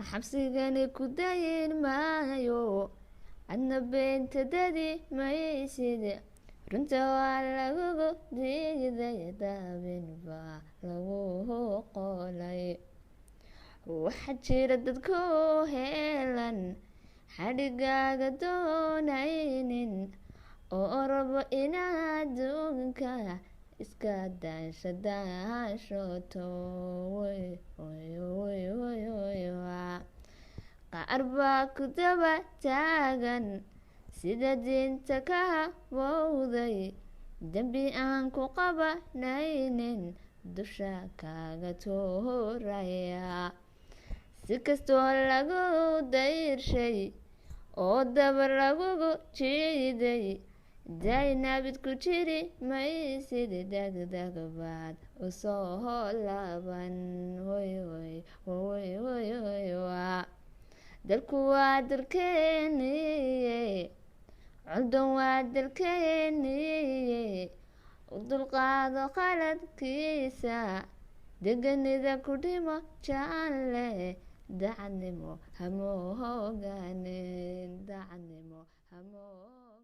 xabsigani ku dayin maayo adna beenta dadi mayside runta waa lagugu diiday daabin baa lagu qolay waxaa jira dadku heelan xadhigaaga doonaynin oo rabo inaad adduunka iska daashooto qaar baa ku daba taagan sida diinta ka habowday dembi aan ku qabanaynin dusha kaaga tuuraya si kastoo lagu dayrshay oo daba lagugu jiiday daynabid ku jiri maysid degdeg baad usoo laaban dalku waa dalkeeniye codon waa dalkeeniye u dulqaado qaladkiisa deganida ku dhimo jaanle dacadnimo hamooganin dacadnimo hamoo